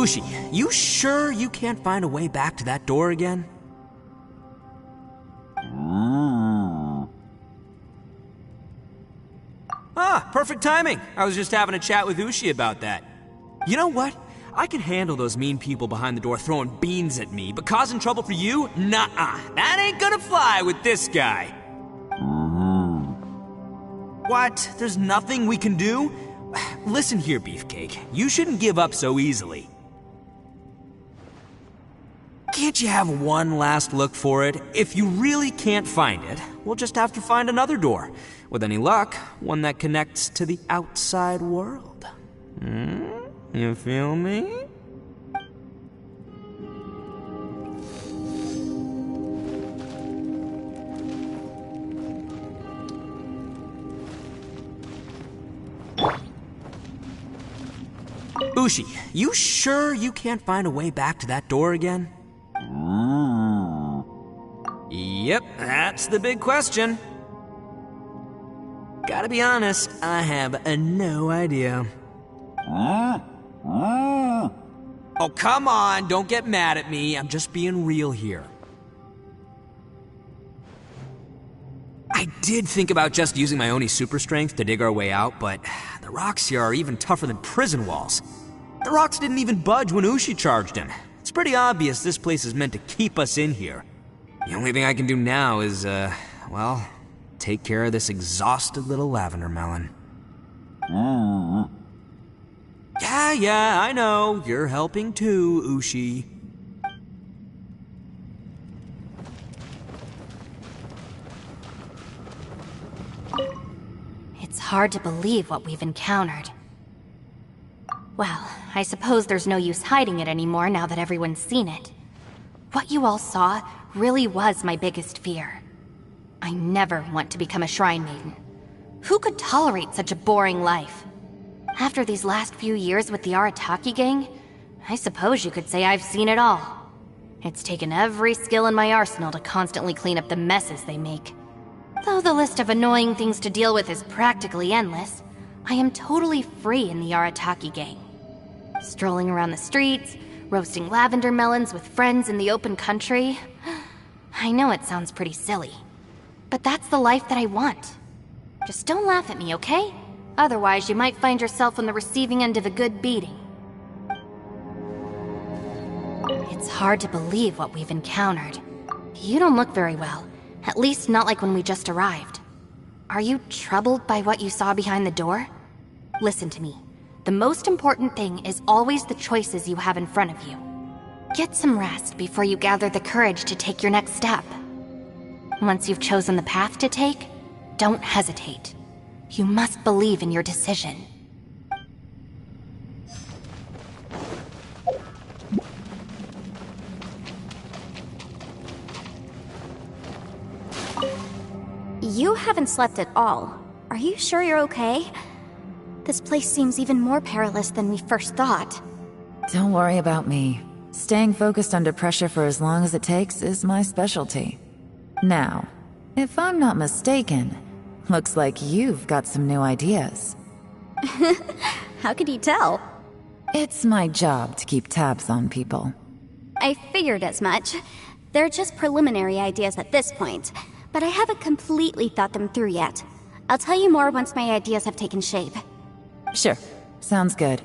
Ushi, you sure you can't find a way back to that door again? Ah, perfect timing. I was just having a chat with Ushi about that. You know what? I can handle those mean people behind the door throwing beans at me, but causing trouble for you? Nuh-uh. That ain't gonna fly with this guy. What? There's nothing we can do? Listen here, Beefcake. You shouldn't give up so easily. Can't you have one last look for it? If you really can't find it, we'll just have to find another door. With any luck, one that connects to the outside world. You feel me? Ushi, you sure you can't find a way back to that door again? Yep, that's the big question. Gotta be honest, I have no idea. Oh, come on, don't get mad at me. I'm just being real here. I did think about just using my Oni super strength to dig our way out, but the rocks here are even tougher than prison walls. The rocks didn't even budge when Ushi charged him. It's pretty obvious this place is meant to keep us in here. The only thing I can do now is, well, take care of this exhausted little lavender melon. Yeah, I know. You're helping too, Ushi. It's hard to believe what we've encountered. Well, I suppose there's no use hiding it anymore now that everyone's seen it. What you all saw really was my biggest fear. I never want to become a shrine maiden. Who could tolerate such a boring life? After these last few years with the Arataki gang, I suppose you could say I've seen it all. It's taken every skill in my arsenal to constantly clean up the messes they make. Though the list of annoying things to deal with is practically endless, I am totally free in the Arataki gang. Strolling around the streets, roasting lavender melons with friends in the open country. I know it sounds pretty silly, but that's the life that I want. Just don't laugh at me, okay? Otherwise, you might find yourself on the receiving end of a good beating. It's hard to believe what we've encountered. You don't look very well, at least not like when we just arrived. Are you troubled by what you saw behind the door? Listen to me. The most important thing is always the choices you have in front of you. Get some rest before you gather the courage to take your next step. Once you've chosen the path to take, don't hesitate. You must believe in your decision. You haven't slept at all. Are you sure you're okay? This place seems even more perilous than we first thought. Don't worry about me. Staying focused under pressure for as long as it takes is my specialty. Now, if I'm not mistaken, looks like you've got some new ideas. How could you tell? It's my job to keep tabs on people. I figured as much. They're just preliminary ideas at this point, but I haven't completely thought them through yet. I'll tell you more once my ideas have taken shape. Sure, sounds good.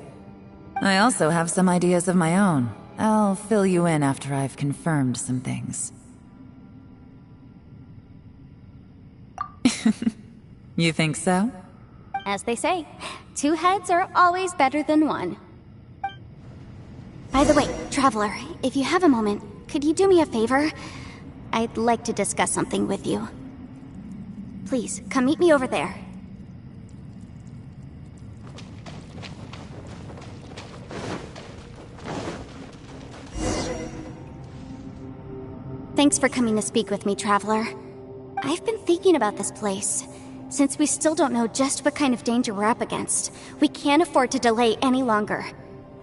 I also have some ideas of my own. I'll fill you in after I've confirmed some things. You think so? As they say, 2 heads are always better than 1. By the way, Traveler, if you have a moment, could you do me a favor? I'd like to discuss something with you. Please, come meet me over there. Thanks for coming to speak with me, Traveler. I've been thinking about this place. Since we still don't know just what kind of danger we're up against, we can't afford to delay any longer.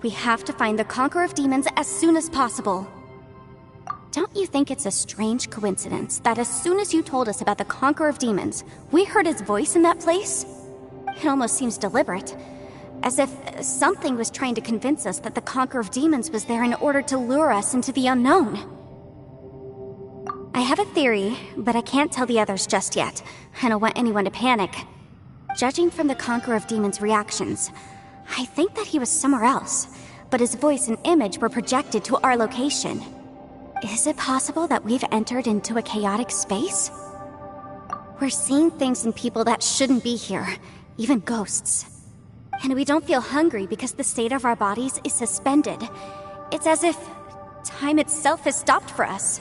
We have to find the Conqueror of Demons as soon as possible. Don't you think it's a strange coincidence that as soon as you told us about the Conqueror of Demons, we heard his voice in that place? It almost seems deliberate. as if something was trying to convince us that the Conqueror of Demons was there in order to lure us into the unknown. I have a theory, but I can't tell the others just yet. I don't want anyone to panic. Judging from the Conqueror of Demons' reactions, I think that he was somewhere else, but his voice and image were projected to our location. Is it possible that we've entered into a chaotic space? We're seeing things in people that shouldn't be here, even ghosts. And we don't feel hungry because the state of our bodies is suspended. It's as if time itself has stopped for us.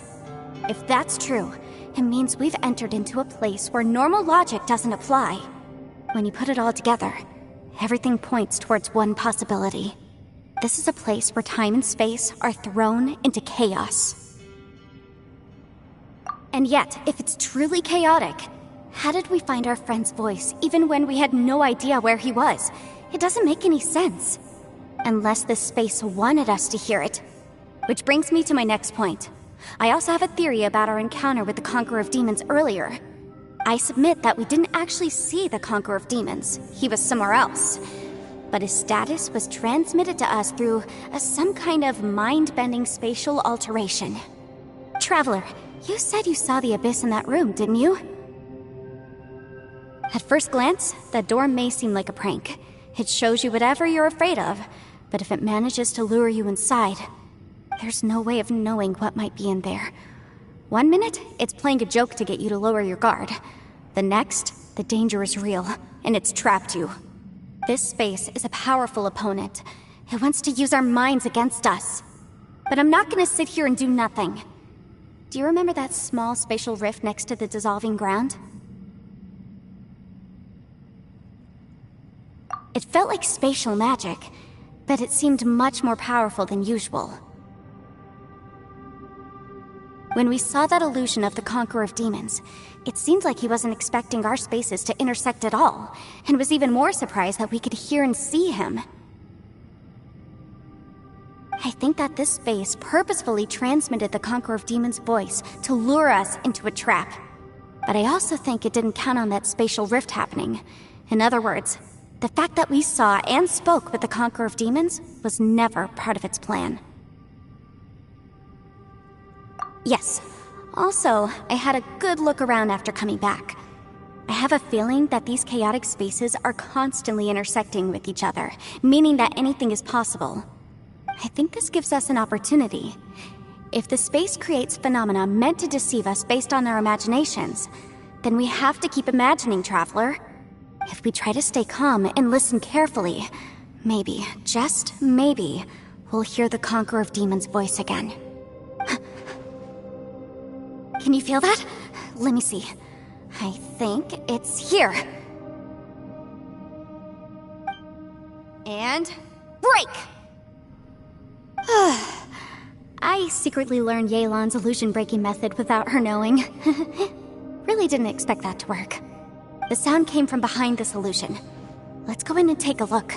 If that's true, it means we've entered into a place where normal logic doesn't apply. When you put it all together, everything points towards one possibility. This is a place where time and space are thrown into chaos. And yet, if it's truly chaotic, how did we find our friend's voice even when we had no idea where he was? It doesn't make any sense. Unless this space wanted us to hear it. Which brings me to my next point. I also have a theory about our encounter with the Conqueror of Demons earlier. I submit that we didn't actually see the Conqueror of Demons. He was somewhere else. But his status was transmitted to us through some kind of mind-bending spatial alteration. Traveler, you said you saw the abyss in that room, didn't you? At first glance, that door may seem like a prank. It shows you whatever you're afraid of, but if it manages to lure you inside, there's no way of knowing what might be in there. One minute, it's playing a joke to get you to lower your guard. The next, the danger is real, and it's trapped you. This space is a powerful opponent. It wants to use our minds against us. But I'm not gonna sit here and do nothing. Do you remember that small spatial rift next to the dissolving ground? It felt like spatial magic, but it seemed much more powerful than usual. When we saw that illusion of the Conqueror of Demons, it seemed like he wasn't expecting our spaces to intersect at all, and was even more surprised that we could hear and see him. I think that this space purposefully transmitted the Conqueror of Demons' voice to lure us into a trap. But I also think it didn't count on that spatial rift happening. In other words, the fact that we saw and spoke with the Conqueror of Demons was never part of its plan. Yes. Also, I had a good look around after coming back. I have a feeling that these chaotic spaces are constantly intersecting with each other, meaning that anything is possible. I think this gives us an opportunity. If the space creates phenomena meant to deceive us based on our imaginations, then we have to keep imagining, Traveler. If we try to stay calm and listen carefully, maybe, just maybe, we'll hear the Conqueror of Demons' voice again. Can you feel that? Let me see. I think it's here. And break! I secretly learned Yelan's illusion-breaking method without her knowing. Really didn't expect that to work. The sound came from behind this illusion. Let's go in and take a look.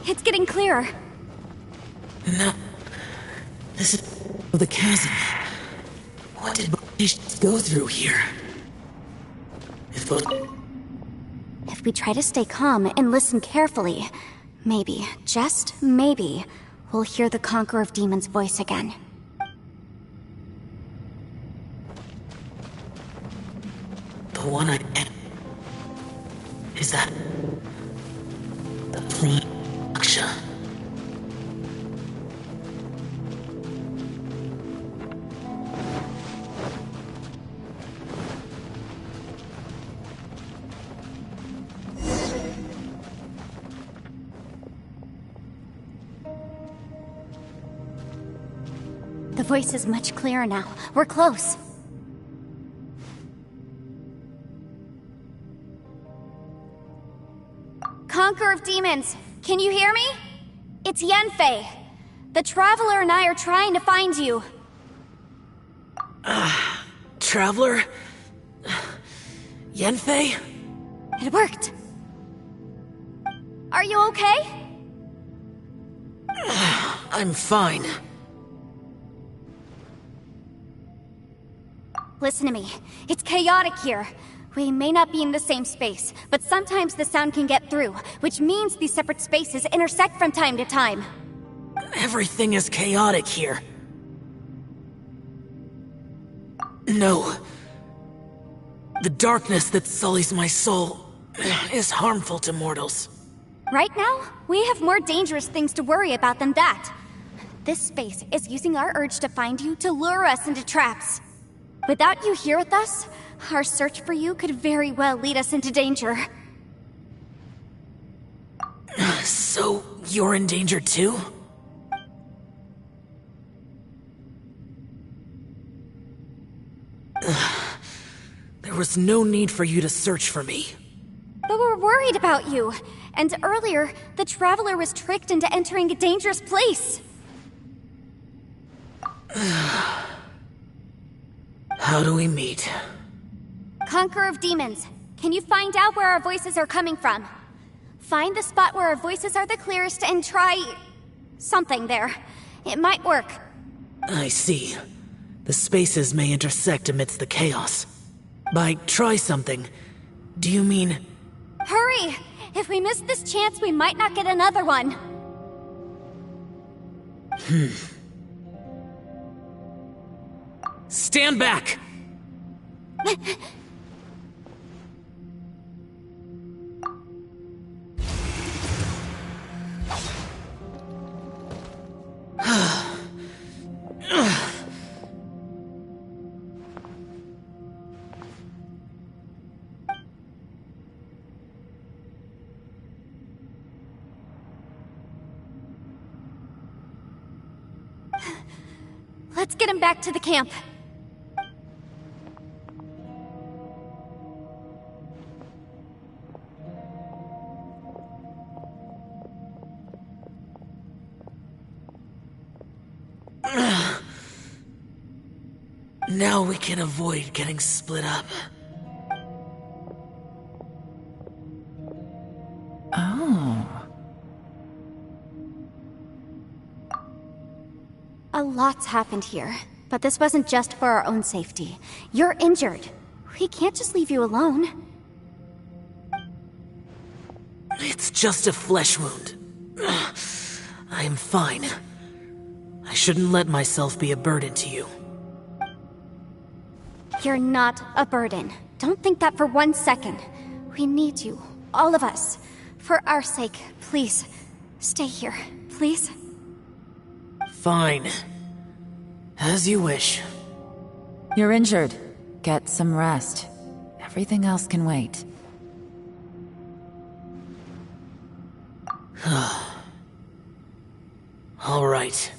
It's getting clearer. No. This is the chasm. What did patients go through here? If we try to stay calm and listen carefully, maybe, just maybe, we'll hear the Conqueror of Demons' voice again. The one I am. Is that the Prime Aksha? The voice is much clearer now. We're close. Conqueror of Demons, can you hear me? It's Yanfei. The Traveler and I are trying to find you. Traveler? Yanfei? It worked. Are you okay? I'm fine. Listen to me. It's chaotic here. We may not be in the same space, but sometimes the sound can get through, which means these separate spaces intersect from time to time. Everything is chaotic here. No. The darkness that sullies my soul is harmful to mortals. Right now, we have more dangerous things to worry about than that. This space is using our urge to find you to lure us into traps. Without you here with us, our search for you could very well lead us into danger. So, you're in danger too? There was no need for you to search for me. But we're worried about you. And earlier, the Traveler was tricked into entering a dangerous place. How do we meet? Conqueror of Demons, can you find out where our voices are coming from? Find the spot where our voices are the clearest and try... something there. It might work. I see. The spaces may intersect amidst the chaos. By try something, do you mean... Hurry! If we miss this chance, we might not get another one. Stand back! Let's get him back to the camp. Now we can avoid getting split up. Oh. A lot's happened here, but this wasn't just for our own safety. You're injured. We can't just leave you alone. It's just a flesh wound. I am fine. I shouldn't let myself be a burden to you. You're not a burden. Don't think that for 1 second. We need you, all of us. For our sake, please, stay here, please. Fine. As you wish. You're injured. Get some rest. Everything else can wait. All right.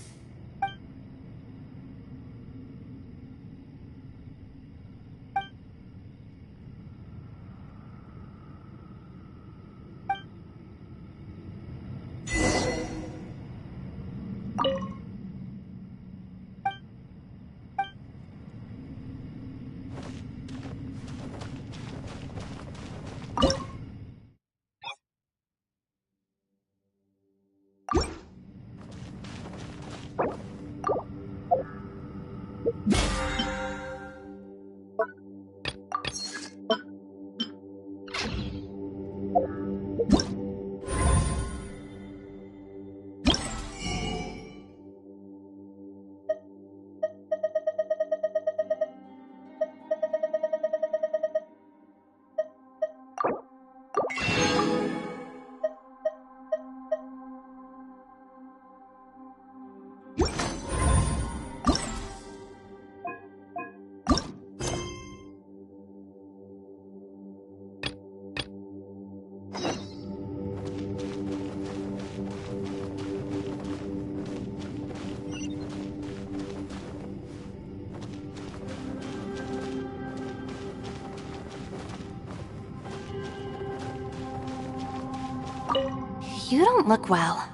You don't look well.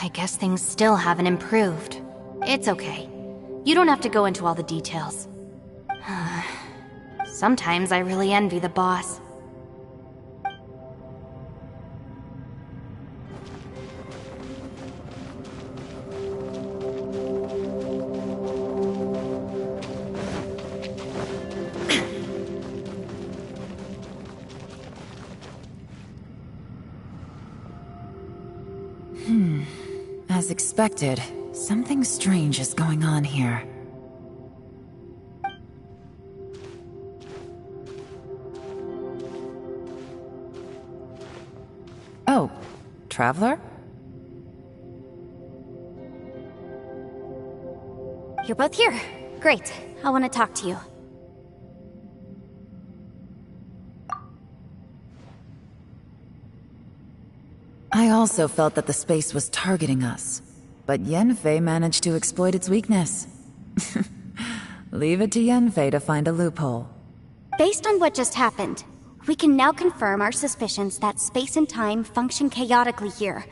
I guess things still haven't improved. It's okay. You don't have to go into all the details. Sometimes I really envy the boss. As expected, something strange is going on here. Oh, Traveler? You're both here. Great. I want to talk to you. I also felt that the space was targeting us, but Yenfei managed to exploit its weakness. Leave it to Yenfei to find a loophole. Based on what just happened, we can now confirm our suspicions that space and time function chaotically here.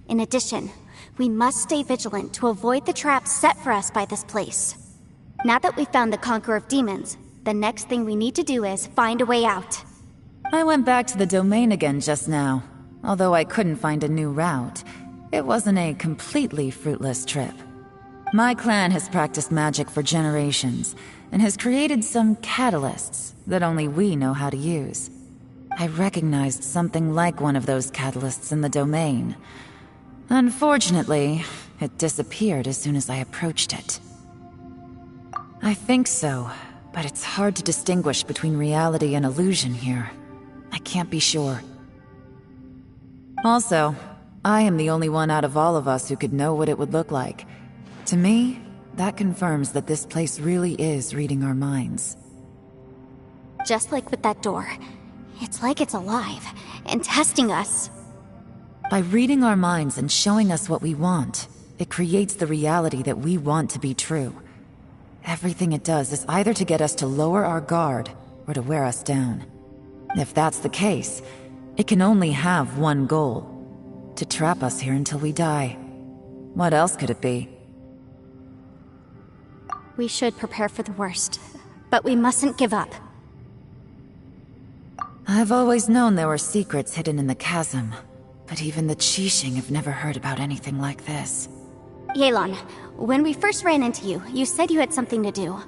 In addition, we must stay vigilant to avoid the traps set for us by this place. Now that we've found the Conqueror of Demons, the next thing we need to do is find a way out. I went back to the domain again just now. Although I couldn't find a new route, it wasn't a completely fruitless trip. My clan has practiced magic for generations, and has created some catalysts that only we know how to use. I recognized something like one of those catalysts in the domain. Unfortunately, it disappeared as soon as I approached it. I think so, but it's hard to distinguish between reality and illusion here. I can't be sure. Also, I am the only one out of all of us who could know what it would look like. To me, that confirms that this place really is reading our minds. Just like with that door, it's like it's alive and testing us. By reading our minds and showing us what we want, it creates the reality that we want to be true. Everything it does is either to get us to lower our guard or to wear us down. If that's the case, it can only have one goal: to trap us here until we die. What else could it be? We should prepare for the worst, but we mustn't give up. I've always known there were secrets hidden in the chasm, but even the Qixing have never heard about anything like this. Yelan, when we first ran into you, you said you had something to do.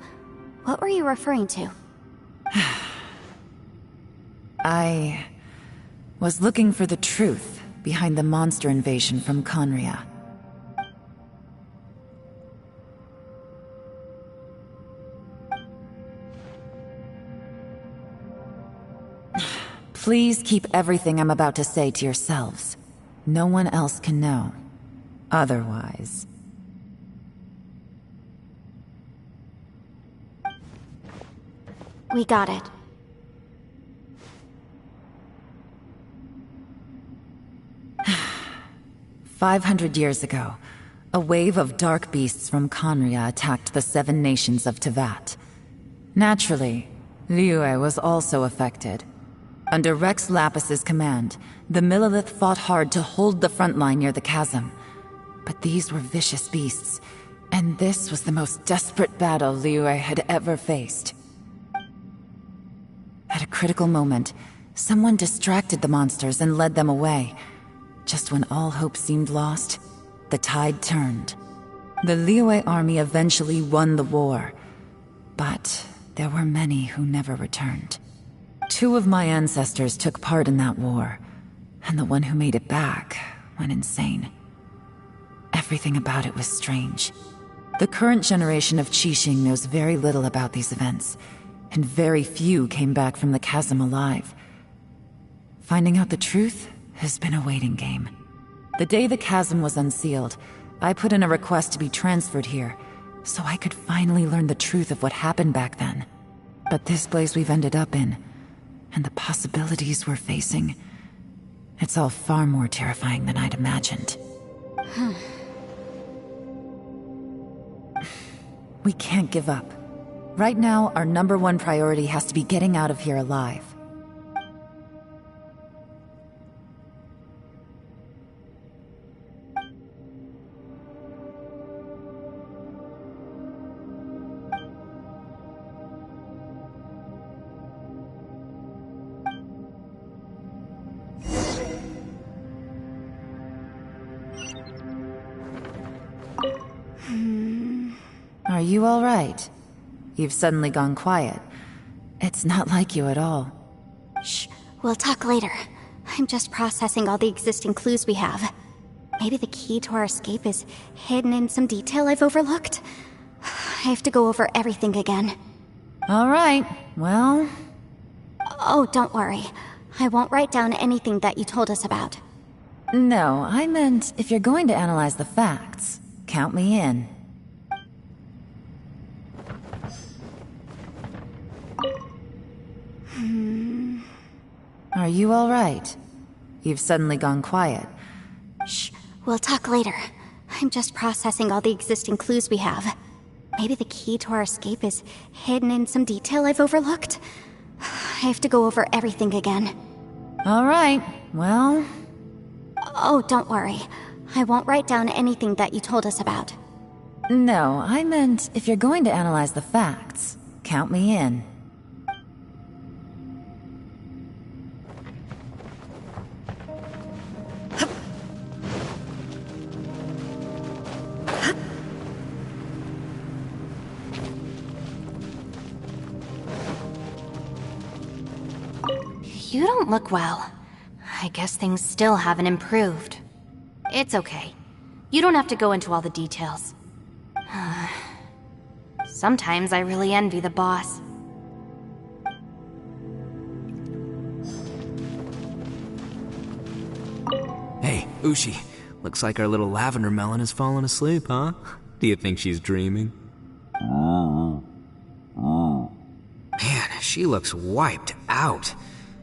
What were you referring to? I was looking for the truth behind the monster invasion from Conria. Please keep everything I'm about to say to yourselves. No one else can know. Otherwise... We got it. "500 years ago, a wave of dark beasts from Conria attacked the 7 nations of Tevat. Naturally, Liyue was also affected. Under Rex Lapis's command, the Millelith fought hard to hold the front line near the chasm. But these were vicious beasts, and this was the most desperate battle Liyue had ever faced. At a critical moment, someone distracted the monsters and led them away. Just when all hope seemed lost, the tide turned. The Liyue army eventually won the war, but there were many who never returned. 2 of my ancestors took part in that war, and the one who made it back went insane. Everything about it was strange. The current generation of Qixing knows very little about these events, and very few came back from the chasm alive. Finding out the truth has been a waiting game. The day the chasm was unsealed, I put in a request to be transferred here, so I could finally learn the truth of what happened back then. But this place we've ended up in, and the possibilities we're facing, it's all far more terrifying than I'd imagined. We can't give up. Right now, our #1 priority has to be getting out of here alive. Are you alright? You've suddenly gone quiet. It's not like you at all. Shh, we'll talk later. I'm just processing all the existing clues we have. Maybe the key to our escape is hidden in some detail I've overlooked. I have to go over everything again. Alright, well... Oh, don't worry. I won't write down anything that you told us about. No, I meant if you're going to analyze the facts, count me in. Are you alright? You've suddenly gone quiet. Shh, we'll talk later. I'm just processing all the existing clues we have. Maybe the key to our escape is hidden in some detail I've overlooked. I have to go over everything again. Alright, well... Oh, don't worry. I won't write down anything that you told us about. No, I meant if you're going to analyze the facts, count me in. You don't look well. I guess things still haven't improved. It's okay. You don't have to go into all the details. Sometimes I really envy the boss. Hey, Ushi. Looks like our little lavender melon has fallen asleep, huh? Do you think she's dreaming? Man, she looks wiped out.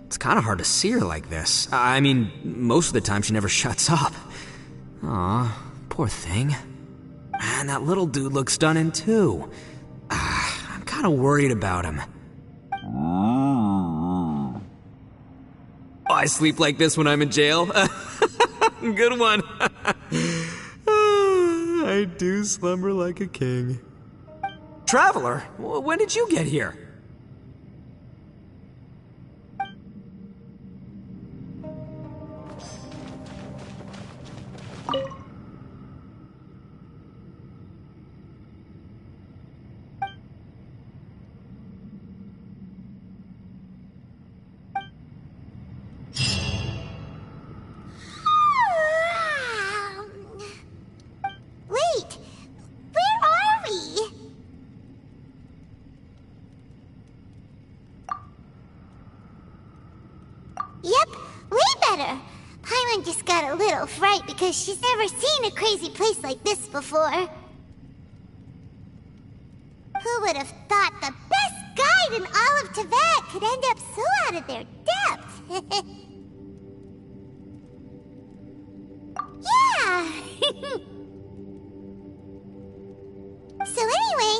It's kind of hard to see her like this. I mean, most of the time she never shuts up. Aw, poor thing. Man, that little dude looks stunning too. I'm kind of worried about him. Oh, I sleep like this when I'm in jail? Good one. I do slumber like a king. Traveler, when did you get here? Wait, where are we? Yep, way better. Paimon just got a little fright because she's never seen a crazy place like this before. Who would have thought the best guide in all of Tibet could end up so out of their depth? Yeah! So anyway,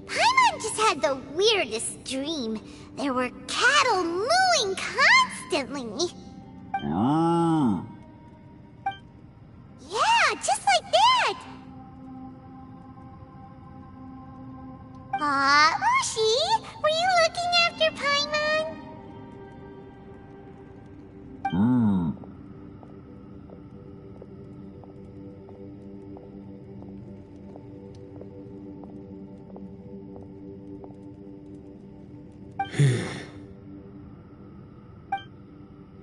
Paimon just had the weirdest dream. There were cattle mooing constantly. Yeah, just like that! Aw, Ushi, were you looking after Paimon?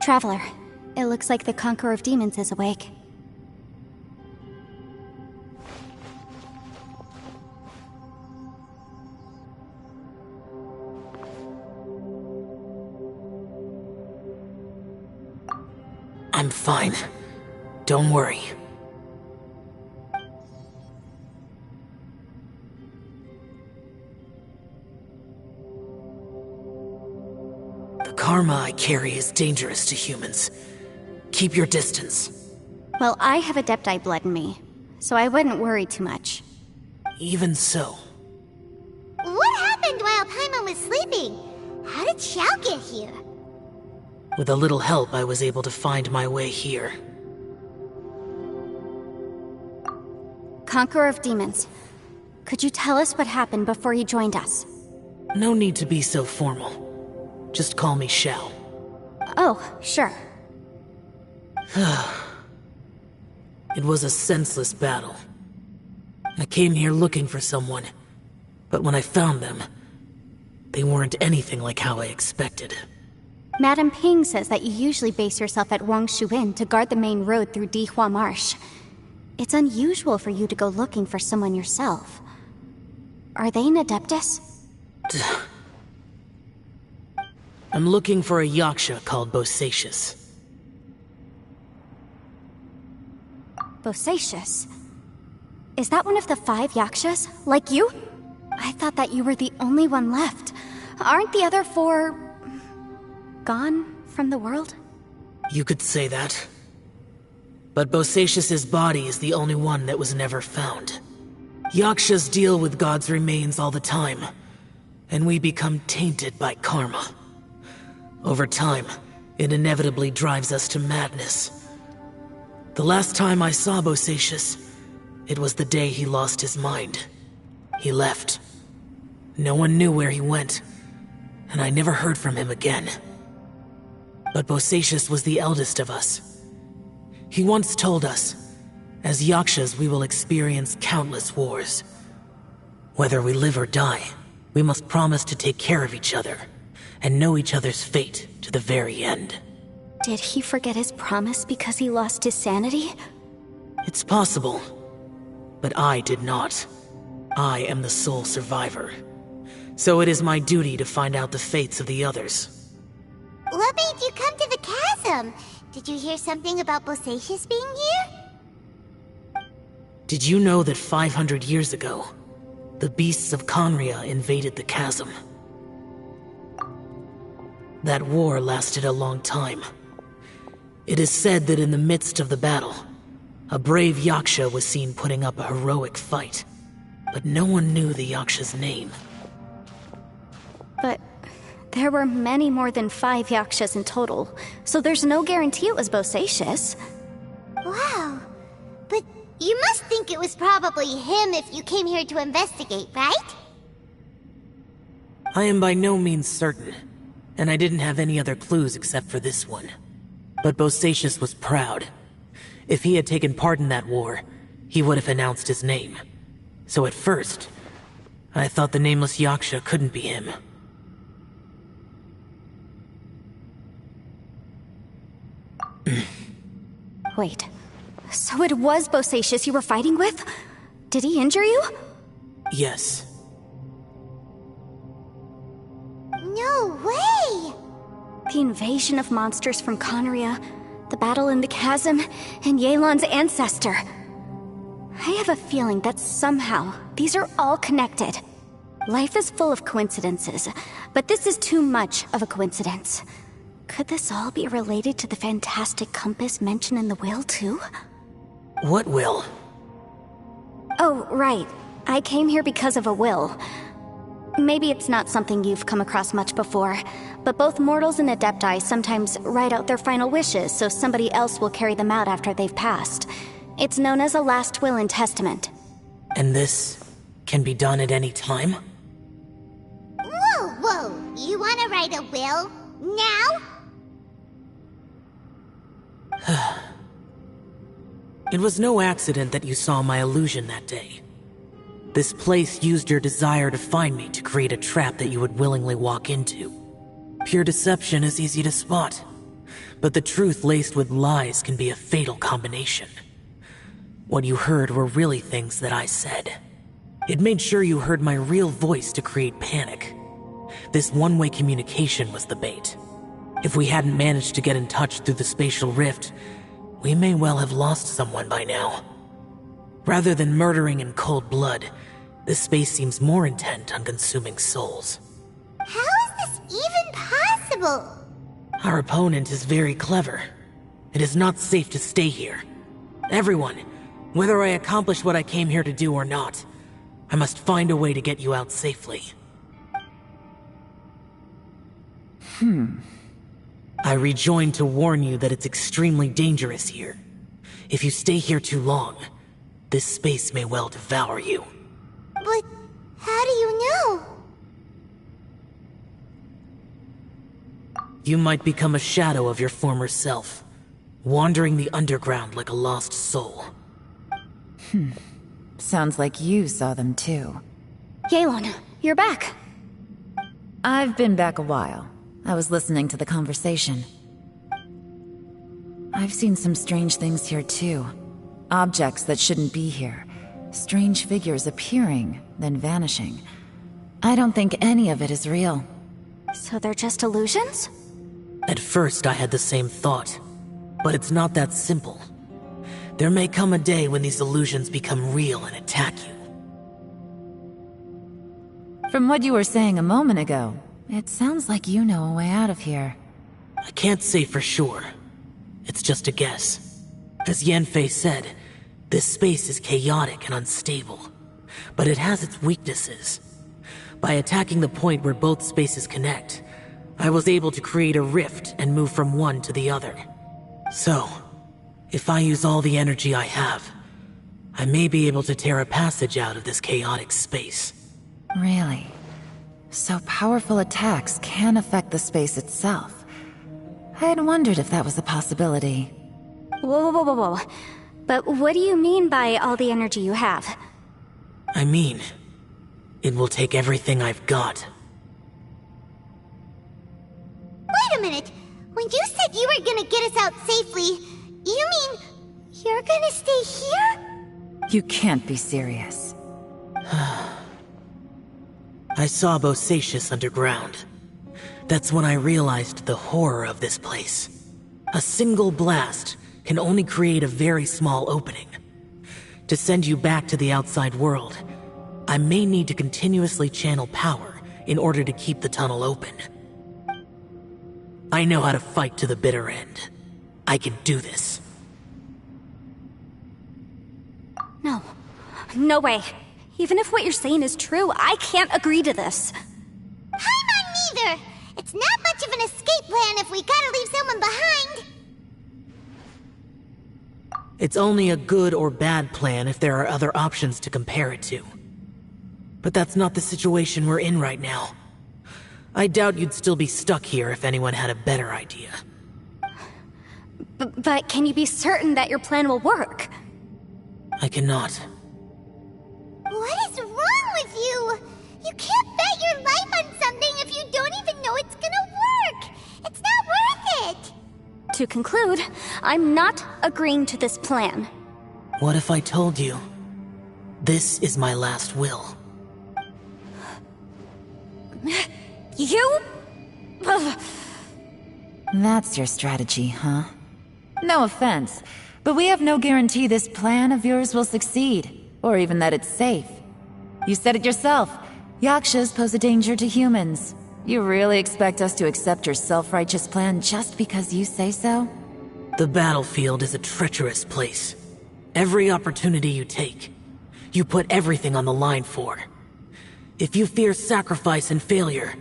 Traveler, it looks like the Conqueror of Demons is awake. I'm fine. Don't worry. The karma I carry is dangerous to humans. Keep your distance. Well, I have Adepti blood in me, so I wouldn't worry too much. Even so, What happened while Paimon was sleeping? How did Xiao get here? with a little help, I was able to find my way here. Conqueror of Demons, could you tell us what happened before you joined us? No need to be so formal. Just call me Xiao. Oh, sure. It was a senseless battle. I came here looking for someone, But when I found them, they weren't anything like how I expected. Madame Ping says that you usually base yourself at Wangshu Inn to guard the main road through Dihua Marsh. It's unusual for you to go looking for someone yourself. Are they an Adeptus? I'm looking for a Yaksha called Bosacius. Bosacius? Is that one of the 5 Yakshas? Like you? I thought that you were the only one left. Aren't the other 4... gone from the world? You could say that. But Bosacius's body is the only one that was never found. Yakshas deal with God's remains all the time, and we become tainted by karma. Over time, it inevitably drives us to madness. The last time I saw Bosacius, it was the day he lost his mind. He left. No one knew where he went, and I never heard from him again. But Bosacius was the eldest of us. He once told us, as Yakshas we will experience countless wars. Whether we live or die, we must promise to take care of each other, and know each other's fate to the very end. Did he forget his promise because he lost his sanity? It's possible, but I did not. I am the sole survivor. So it is my duty to find out the fates of the others. What made you come to the chasm? Did you hear something about Bosacius being here? Did you know that 500 years ago, the beasts of Conria invaded the chasm? That war lasted a long time. It is said that in the midst of the battle, a brave Yaksha was seen putting up a heroic fight. But no one knew the Yaksha's name. But there were many more than 5 Yakshas in total, so there's no guarantee it was Bosacius. Wow. But you must think it was probably him if you came here to investigate, right? I am by no means certain, and I didn't have any other clues except for this one. But Bosacius was proud. If he had taken part in that war, he would have announced his name. So at first, I thought the nameless Yaksha couldn't be him. Wait, so it was Bosacius you were fighting with? Did he injure you? Yes. No way! The invasion of monsters from Conria, the battle in the chasm, and Yelan's ancestor. I have a feeling that somehow these are all connected. Life is full of coincidences, but this is too much of a coincidence. Could this all be related to the fantastic compass mentioned in the will, too? What will? Oh, right. I came here because of a will. Maybe it's not something you've come across much before, but both mortals and Adepti sometimes write out their final wishes so somebody else will carry them out after they've passed. It's known as a last will and testament. And this can be done at any time? Whoa, whoa! You wanna write a will? Now? It was no accident that you saw my illusion that day. This place used your desire to find me to create a trap that you would willingly walk into. Pure deception is easy to spot, but the truth laced with lies can be a fatal combination. What you heard were really things that I said. It made sure you heard my real voice to create panic. This one-way communication was the bait. If we hadn't managed to get in touch through the spatial rift, we may well have lost someone by now. Rather than murdering in cold blood, this space seems more intent on consuming souls. How is this even possible? Our opponent is very clever. It is not safe to stay here. Everyone, whether I accomplish what I came here to do or not, I must find a way to get you out safely. I rejoined to warn you that it's extremely dangerous here. If you stay here too long, this space may well devour you. But how do you know? You might become a shadow of your former self, wandering the underground like a lost soul. Sounds like you saw them too. Yelan, you're back. I've been back a while. I was listening to the conversation. I've seen some strange things here too. Objects that shouldn't be here. Strange figures appearing, then vanishing. I don't think any of it is real. So they're just illusions? At first, I had the same thought. But it's not that simple. There may come a day when these illusions become real and attack you. From what you were saying a moment ago, it sounds like you know a way out of here. I can't say for sure. It's just a guess. As Yanfei said, this space is chaotic and unstable. But it has its weaknesses. By attacking the point where both spaces connect, I was able to create a rift and move from one to the other. So, if I use all the energy I have, I may be able to tear a passage out of this chaotic space. Really? So powerful attacks can affect the space itself. I had wondered if that was a possibility. Whoa. But what do you mean by all the energy you have? I mean, it will take everything I've got. Wait a minute! When you said you were gonna get us out safely, you mean you're gonna stay here? You can't be serious. I saw Bosacius underground. That's when I realized the horror of this place. A single blast can only create a very small opening. To send you back to the outside world, I may need to continuously channel power in order to keep the tunnel open. I know how to fight to the bitter end. I can do this. No. No way. Even if what you're saying is true, I can't agree to this. I'm not neither! It's not much of an escape plan if we gotta leave someone behind! It's only a good or bad plan if there are other options to compare it to. But that's not the situation we're in right now. I doubt you'd still be stuck here if anyone had a better idea. But can you be certain that your plan will work? I cannot. What is wrong with you? You can't bet your life on something if you don't even know it's gonna work! It's not worth it! To conclude, I'm not agreeing to this plan. What if I told you? This is my last will. You? Ugh. That's your strategy, huh? No offense, but we have no guarantee this plan of yours will succeed, or even that it's safe. You said it yourself. Yakshas pose a danger to humans. You really expect us to accept your self-righteous plan just because you say so? The battlefield is a treacherous place. Every opportunity you take, you put everything on the line for. If you fear sacrifice and failure,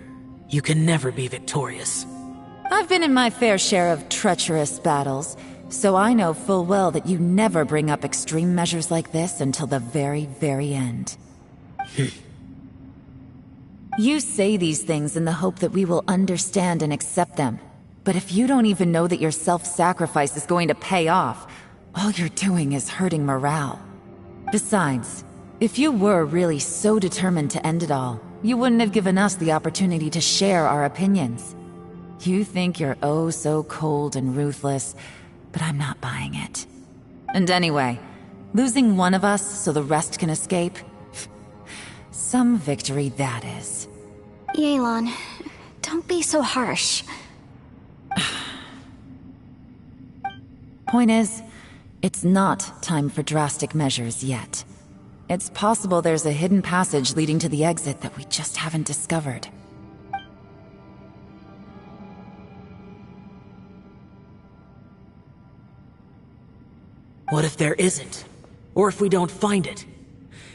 you can never be victorious. I've been in my fair share of treacherous battles, so I know full well that you never bring up extreme measures like this until the very, very end. You say these things in the hope that we will understand and accept them. But if you don't even know that your self-sacrifice is going to pay off, all you're doing is hurting morale. Besides, if you were really so determined to end it all, you wouldn't have given us the opportunity to share our opinions. You think you're oh so cold and ruthless, but I'm not buying it. And anyway, losing one of us so the rest can escape? Some victory that is. Yelan, don't be so harsh. Point is, it's not time for drastic measures yet. It's possible there's a hidden passage leading to the exit that we just haven't discovered. What if there isn't? Or if we don't find it?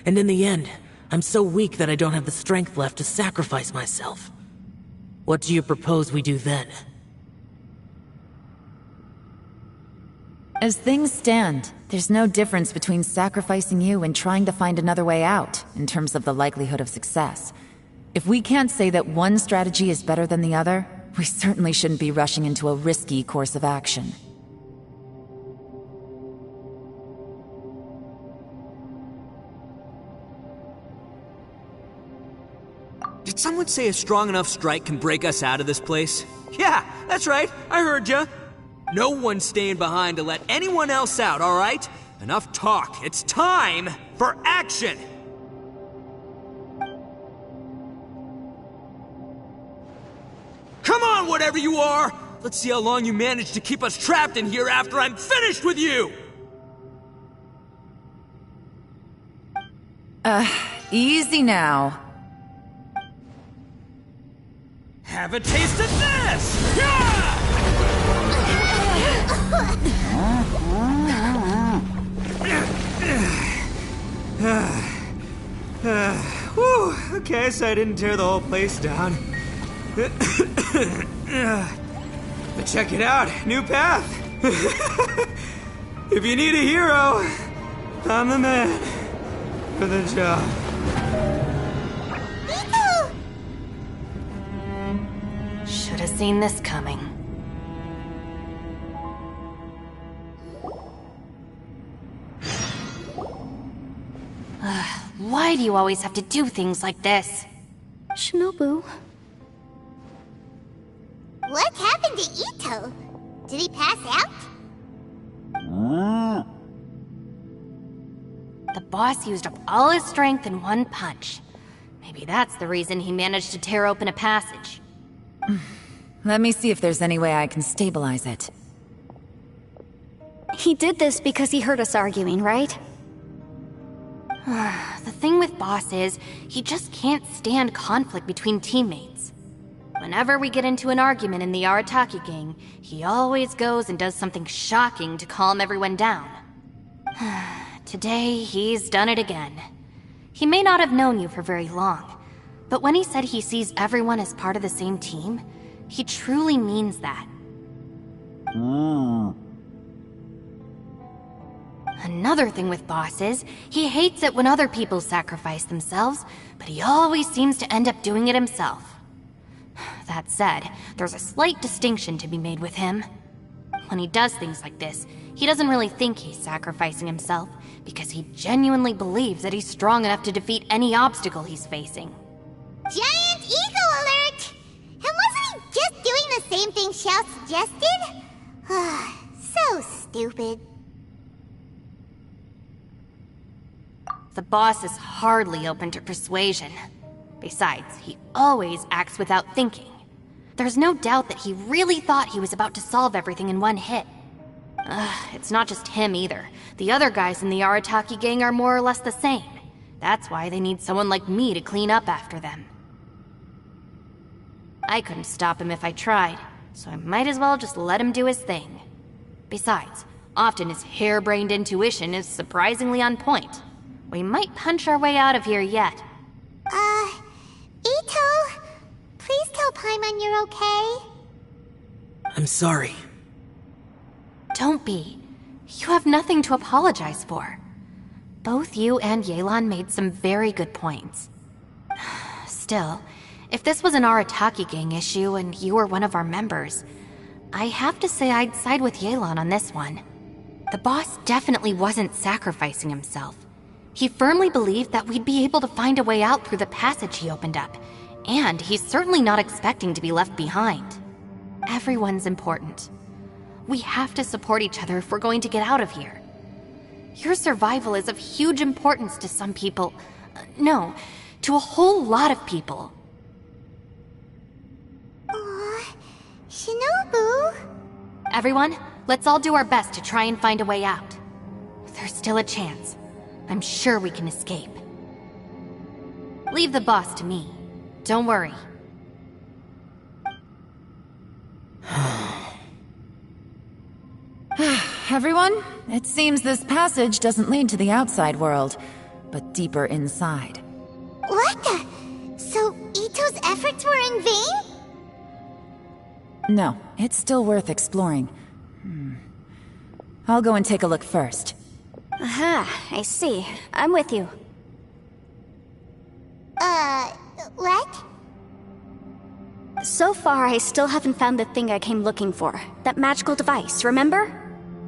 And in the end, I'm so weak that I don't have the strength left to sacrifice myself. What do you propose we do then? As things stand, there's no difference between sacrificing you and trying to find another way out, in terms of the likelihood of success. If we can't say that one strategy is better than the other, we certainly shouldn't be rushing into a risky course of action. someone say a strong enough strike can break us out of this place? Yeah, that's right, I heard ya. No one's staying behind to let anyone else out, alright? Enough talk, it's time for action! Come on, whatever you are! Let's see how long you manage to keep us trapped in here after I'm finished with you! Easy now. Have a taste of this! Yeah! Whew, okay, so I didn't tear the whole place down. But check it out, new path. If you need a hero, I'm the man for the job. Should have seen this coming. Why do you always have to do things like this? Shinobu. What happened to Ito? Did he pass out? The boss used up all his strength in one punch. Maybe that's the reason he managed to tear open a passage. Let me see if there's any way I can stabilize it. He did this because he heard us arguing, right? The thing with Boss is, he just can't stand conflict between teammates. Whenever we get into an argument in the Arataki gang, he always goes and does something shocking to calm everyone down. Today, he's done it again. He may not have known you for very long, but when he said he sees everyone as part of the same team, he truly means that. Another thing with Boss is, he hates it when other people sacrifice themselves, but he always seems to end up doing it himself. That said, there's a slight distinction to be made with him. When he does things like this, he doesn't really think he's sacrificing himself, because he genuinely believes that he's strong enough to defeat any obstacle he's facing. Giant ego alert! And wasn't he just doing the same thing Xiao suggested? So stupid. The boss is hardly open to persuasion. Besides, he always acts without thinking. There's no doubt that he really thought he was about to solve everything in one hit. It's not just him either. The other guys in the Arataki gang are more or less the same. That's why they need someone like me to clean up after them. I couldn't stop him if I tried, so I might as well just let him do his thing. Besides, often his harebrained intuition is surprisingly on point. We might punch our way out of here yet. Ito, please tell Paimon you're okay. I'm sorry. Don't be. You have nothing to apologize for. Both you and Yelan made some very good points. Still, if this was an Arataki gang issue and you were one of our members, I have to say I'd side with Yelan on this one. The boss definitely wasn't sacrificing himself. He firmly believed that we'd be able to find a way out through the passage he opened up, and he's certainly not expecting to be left behind. Everyone's important. We have to support each other if we're going to get out of here. Your survival is of huge importance to some people. No, to a whole lot of people. Aw, Shinobu. Everyone, let's all do our best to try and find a way out. There's still a chance. I'm sure we can escape. Leave the boss to me. Don't worry. Everyone, it seems this passage doesn't lead to the outside world, but deeper inside. What the? So Ito's efforts were in vain? No, it's still worth exploring. I'll go and take a look first. Aha, I see. I'm with you. What? So far, I still haven't found the thing I came looking for. That magical device, remember?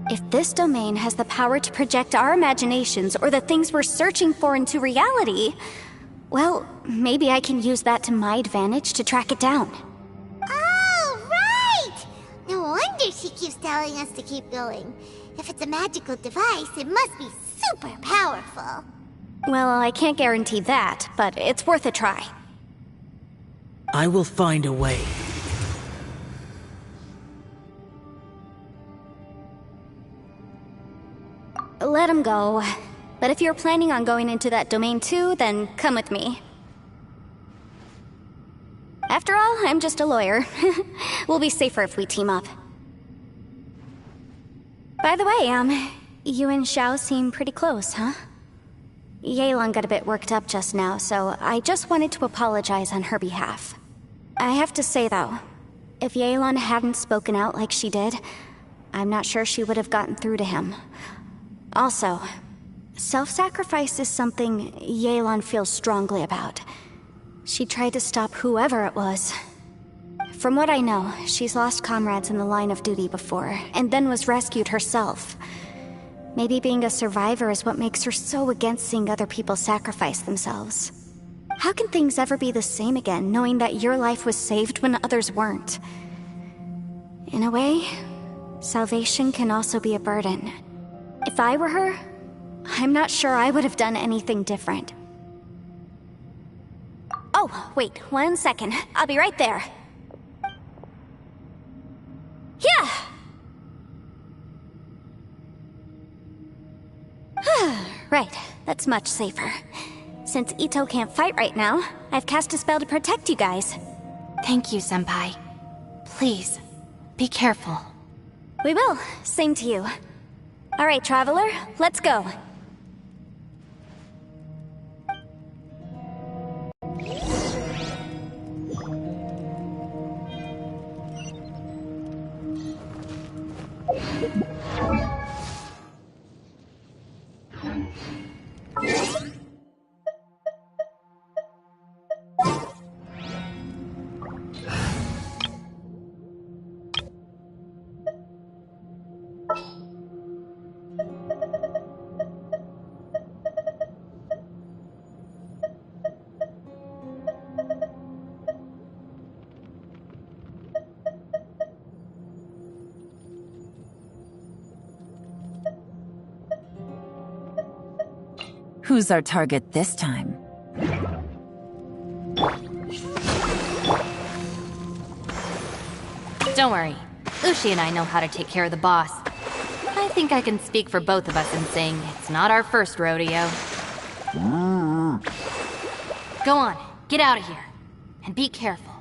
If this domain has the power to project our imaginations or the things we're searching for into reality, Well, maybe I can use that to my advantage to track it down. Oh, right! No wonder she keeps telling us to keep going. If it's a magical device, it must be super powerful. Well, I can't guarantee that, but it's worth a try. I will find a way. Let him go. But if you're planning on going into that domain too, then come with me. After all, I'm just a lawyer. We'll be safer if we team up. By the way, you and Xiao seem pretty close, huh? Yelan got a bit worked up just now, so I just wanted to apologize on her behalf. I have to say though, if Yelan hadn't spoken out like she did, I'm not sure she would have gotten through to him. Also, self-sacrifice is something Yelan feels strongly about. She tried to stop whoever it was. From what I know, she's lost comrades in the line of duty before, and then was rescued herself. Maybe being a survivor is what makes her so against seeing other people sacrifice themselves. How can things ever be the same again, knowing that your life was saved when others weren't? In a way, salvation can also be a burden. If I were her, I'm not sure I would have done anything different. Oh, wait, 1 second. I'll be right there. Yeah! Right, that's much safer. Since Ito can't fight right now, I've cast a spell to protect you guys. Thank you, Senpai. Please, be careful. We will. Same to you. Alright, Traveler, let's go. Who's our target this time? Don't worry. Ushi and I know how to take care of the boss. I think I can speak for both of us in saying it's not our first rodeo. Go on, get out of here. And be careful.